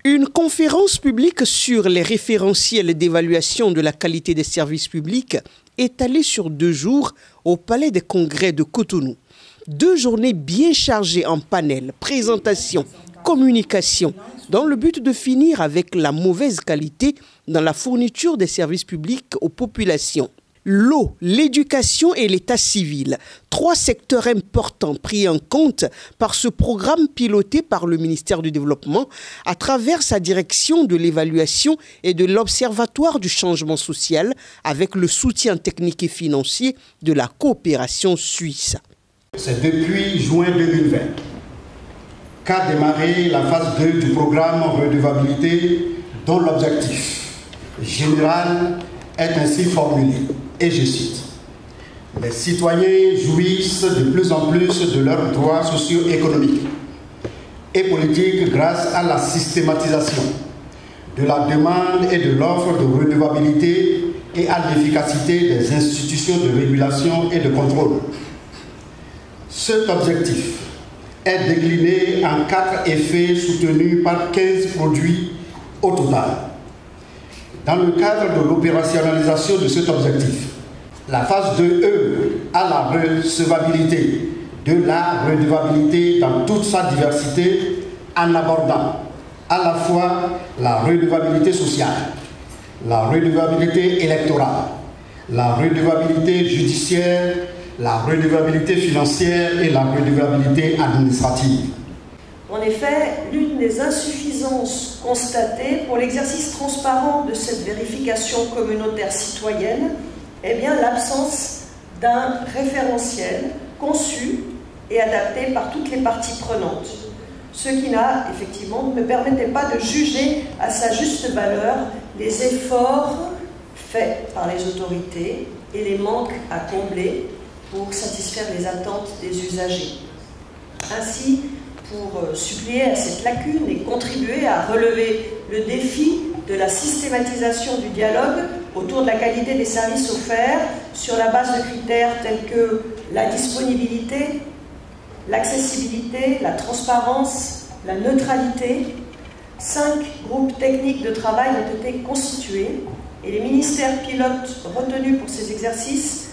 Une conférence publique sur les référentiels d'évaluation de la qualité des services publics étalée sur 2 jours au Palais des Congrès de Cotonou. 2 journées bien chargées en panel, présentation, communication, dans le but de finir avec la mauvaise qualité dans la fourniture des services publics aux populations. L'eau, l'éducation et l'état civil, 3 secteurs importants pris en compte par ce programme piloté par le ministère du Développement à travers sa direction de l'évaluation et de l'Observatoire du changement social avec le soutien technique et financier de la coopération suisse. C'est depuis juin 2020 qu'a démarré la phase 2 du programme redevabilité dont l'objectif général est ainsi formulé. Et je cite, « Les citoyens jouissent de plus en plus de leurs droits socio-économiques et politiques grâce à la systématisation de la demande et de l'offre de redevabilité et à l'efficacité des institutions de régulation et de contrôle. Cet objectif est décliné en 4 effets soutenus par 15 produits au total. Dans le cadre de l'opérationnalisation de cet objectif, la phase 2E à la recevabilité de la redevabilité dans toute sa diversité en abordant à la fois la redevabilité sociale, la redevabilité électorale, la redevabilité judiciaire, la redevabilité financière et la redevabilité administrative. En effet, l'une des insuffisances constatées pour l'exercice transparent de cette vérification communautaire citoyenne est bien l'absence d'un référentiel conçu et adapté par toutes les parties prenantes, ce qui ne permettait pas de juger à sa juste valeur les efforts faits par les autorités et les manques à combler pour satisfaire les attentes des usagers. Ainsi, pour suppléer à cette lacune et contribuer à relever le défi de la systématisation du dialogue autour de la qualité des services offerts sur la base de critères tels que la disponibilité, l'accessibilité, la transparence, la neutralité, 5 groupes techniques de travail ont été constitués et les ministères pilotes retenus pour ces exercices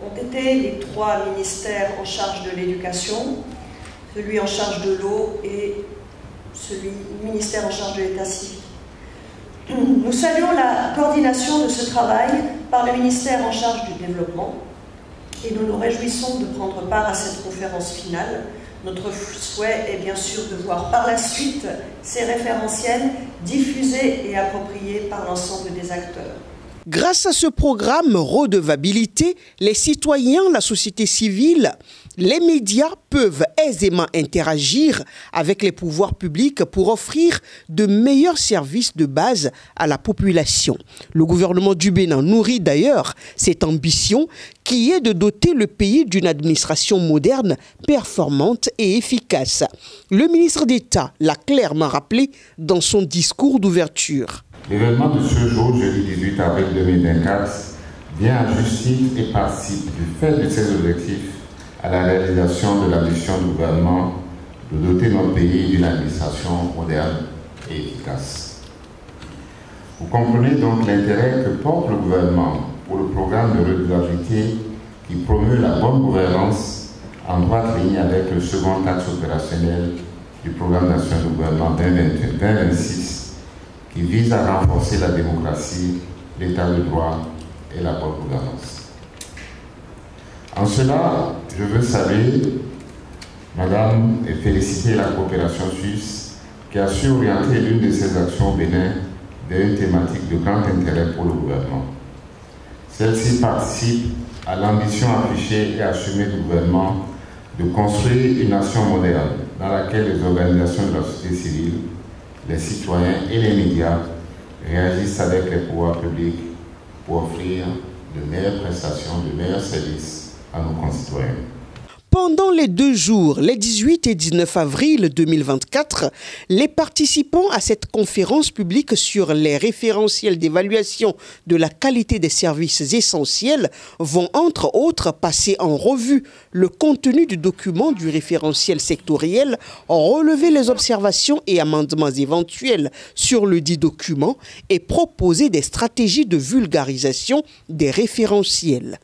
ont été les 3 ministères en charge de l'éducation, celui en charge de l'eau et le ministère en charge de l'état civil. Nous saluons la coordination de ce travail par le ministère en charge du développement et nous nous réjouissons de prendre part à cette conférence finale. Notre souhait est bien sûr de voir par la suite ces référentiels diffusés et appropriés par l'ensemble des acteurs. Grâce à ce programme redevabilité, les citoyens, la société civile, les médias peuvent aisément interagir avec les pouvoirs publics pour offrir de meilleurs services de base à la population. Le gouvernement du Bénin nourrit d'ailleurs cette ambition qui est de doter le pays d'une administration moderne, performante et efficace. Le ministre d'État l'a clairement rappelé dans son discours d'ouverture. L'événement de ce jour, jeudi 18 avril 2024, vient à juste titre et participe du fait de ses objectifs à la réalisation de la mission du gouvernement de doter notre pays d'une administration moderne et efficace. Vous comprenez donc l'intérêt que porte le gouvernement pour le programme de redevabilité qui promeut la bonne gouvernance en droite ligne avec le second axe opérationnel du programme national du gouvernement 2026 qui vise à renforcer la démocratie, l'état de droit et la bonne gouvernance. En cela, je veux saluer, Madame, et féliciter la coopération suisse qui a su orienter l'une de ses actions au Bénin vers une thématique de grand intérêt pour le gouvernement. Celle-ci participe à l'ambition affichée et assumée du gouvernement de construire une nation moderne dans laquelle les organisations de la société civile, les citoyens et les médias réagissent avec les pouvoirs publics pour offrir de meilleures prestations, de meilleurs services à nos concitoyens. Pendant les 2 jours, les 18 et 19 avril 2024, les participants à cette conférence publique sur les référentiels d'évaluation de la qualité des services essentiels vont entre autres passer en revue le contenu du document du référentiel sectoriel, relever les observations et amendements éventuels sur le dit document et proposer des stratégies de vulgarisation des référentiels.